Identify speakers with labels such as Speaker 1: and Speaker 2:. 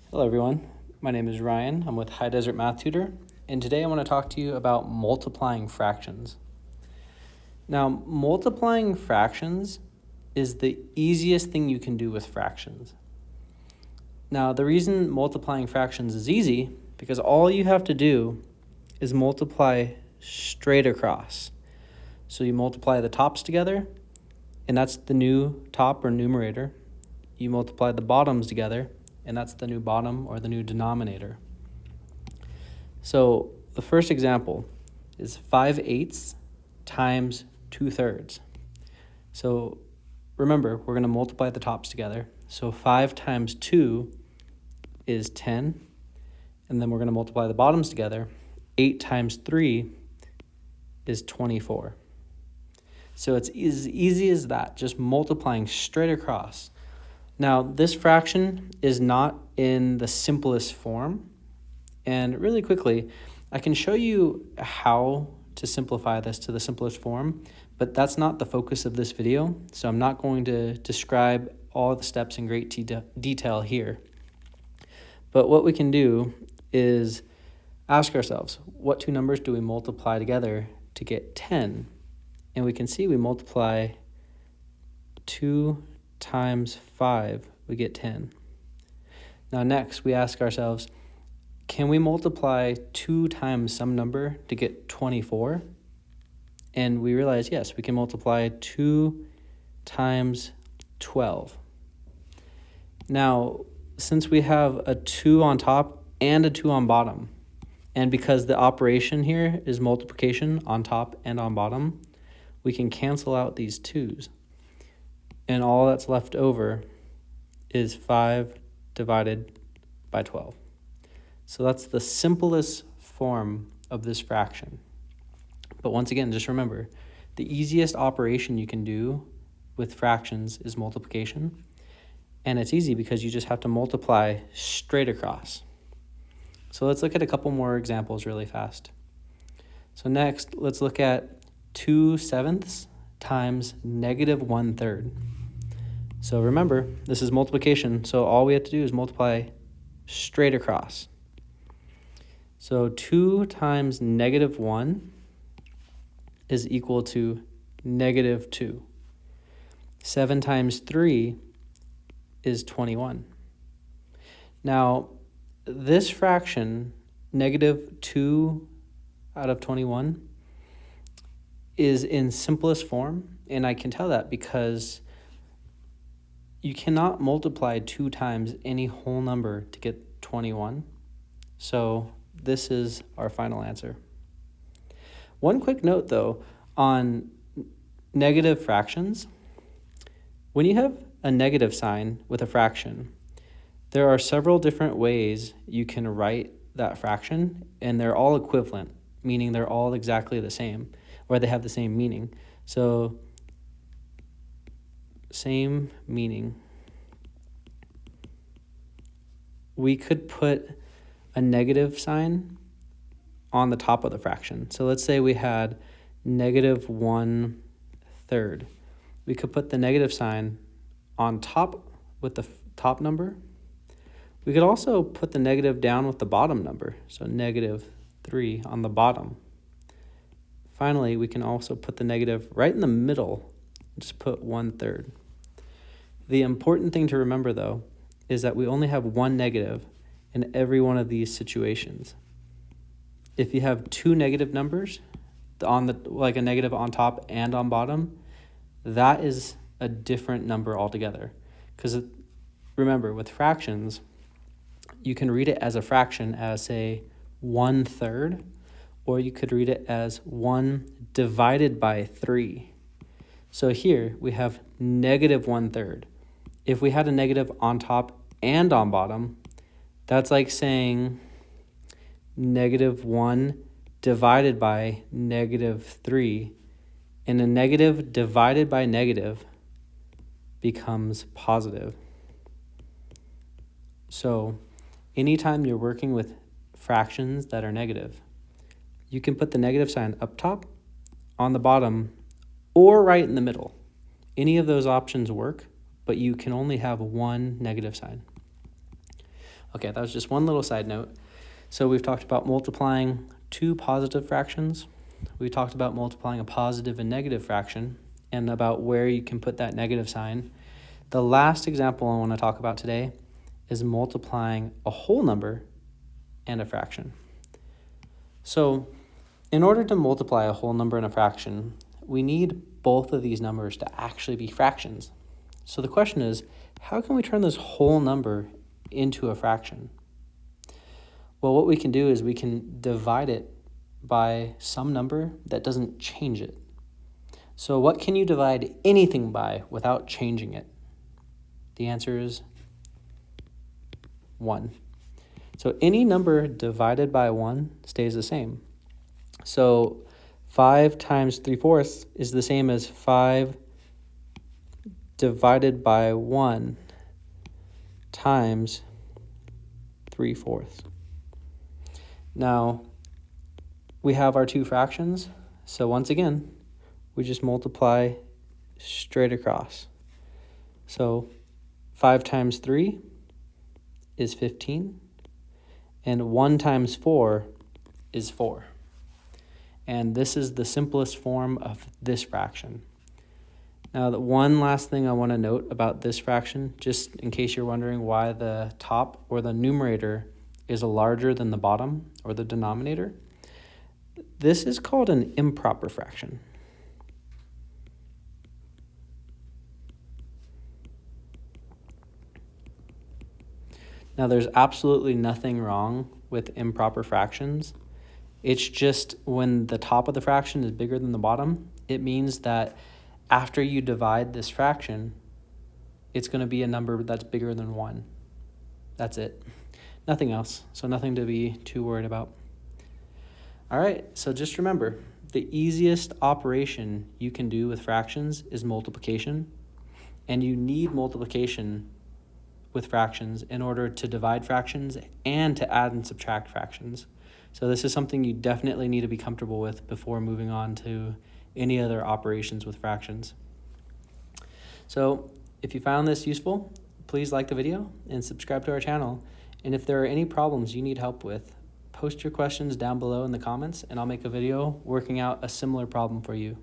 Speaker 1: Hello everyone, my name is Ryan. I'm with High Desert Math Tutor, and today I want to talk to you about multiplying fractions. Now, multiplying fractions is the easiest thing you can do with fractions. Now, the reason multiplying fractions is easy because all you have to do is multiply straight across. So you multiply the tops together, and that's the new top or numerator. You multiply the bottoms together, and that's the new bottom or the new denominator. So the first example is 5/8 times 2/3. So remember, we're going to multiply the tops together. So 5 times 2 is 10, and then we're going to multiply the bottoms together. 8 times 3 is 24. So it's as easy as that, just multiplying straight across. Now, this fraction is not in the simplest form, and really quickly, I can show you how to simplify this to the simplest form, but that's not the focus of this video, so I'm not going to describe all the steps in great detail here. But what we can do is ask ourselves, what two numbers do we multiply together to get 10? And we can see we multiply 2 times 5, we get 10. Now next, we ask ourselves, can we multiply 2 times some number to get 24? And we realize, yes, we can multiply 2 times 12. Now, since we have a 2 on top and a 2 on bottom, and because the operation here is multiplication on top and on bottom, we can cancel out these 2's. And all that's left over is 5 divided by 12. So that's the simplest form of this fraction. But once again, just remember, the easiest operation you can do with fractions is multiplication. And it's easy because you just have to multiply straight across. So let's look at a couple more examples really fast. So next, let's look at 2/7 times -1/3. So remember, this is multiplication, so all we have to do is multiply straight across. So 2 times -1 is equal to -2. 7 times 3 is 21. Now, this fraction, -2 out of 21, is in simplest form, and I can tell that because you cannot multiply 2 times any whole number to get 21. So this is our final answer. One quick note though on negative fractions. When you have a negative sign with a fraction, there are several different ways you can write that fraction, and they're all equivalent, meaning they're all exactly the same, or they have the same meaning. So same meaning. We could put a negative sign on the top of the fraction. So let's say we had -1/3. We could put the negative sign on top with the top number. We could also put the negative down with the bottom number, so -3 on the bottom. Finally, we can also put the negative right in the middle, just put 1/3. The important thing to remember, though, is that we only have one negative in every one of these situations. If you have two negative numbers, like a negative on top and on bottom, that is a different number altogether. Because remember, with fractions, you can read it as a fraction as, say, 1/3, or you could read it as 1 divided by 3. So here we have -1/3. If we had a negative on top and on bottom, that's like saying -1 divided by -3, and a negative divided by negative becomes positive. So anytime you're working with fractions that are negative, you can put the negative sign up top, on the bottom, or right in the middle. Any of those options work, but you can only have one negative sign. Okay, that was just one little side note. So we've talked about multiplying two positive fractions. We talked about multiplying a positive and negative fraction and about where you can put that negative sign. The last example I want to talk about today is multiplying a whole number and a fraction. So in order to multiply a whole number and a fraction, we need both of these numbers to actually be fractions. So the question is, how can we turn this whole number into a fraction? Well, what we can do is we can divide it by some number that doesn't change it. So what can you divide anything by without changing it? The answer is 1. So any number divided by 1 stays the same. So 5 times 3/4 is the same as 5 divided by 1 times 3/4. Now, we have our two fractions. So once again, we just multiply straight across. So 5 times 3 is 15. And 1 times 4 is 4. And this is the simplest form of this fraction. Now, the one last thing I want to note about this fraction, just in case you're wondering why the top or the numerator is larger than the bottom or the denominator, this is called an improper fraction. Now, there's absolutely nothing wrong with improper fractions. It's just when the top of the fraction is bigger than the bottom, it means that after you divide this fraction, it's going to be a number that's bigger than 1. That's it. Nothing else. So nothing to be too worried about. All right, so just remember, the easiest operation you can do with fractions is multiplication, and you need multiplication with fractions in order to divide fractions and to add and subtract fractions. So this is something you definitely need to be comfortable with before moving on to any other operations with fractions. So if you found this useful, please like the video and subscribe to our channel. And if there are any problems you need help with, post your questions down below in the comments and I'll make a video working out a similar problem for you.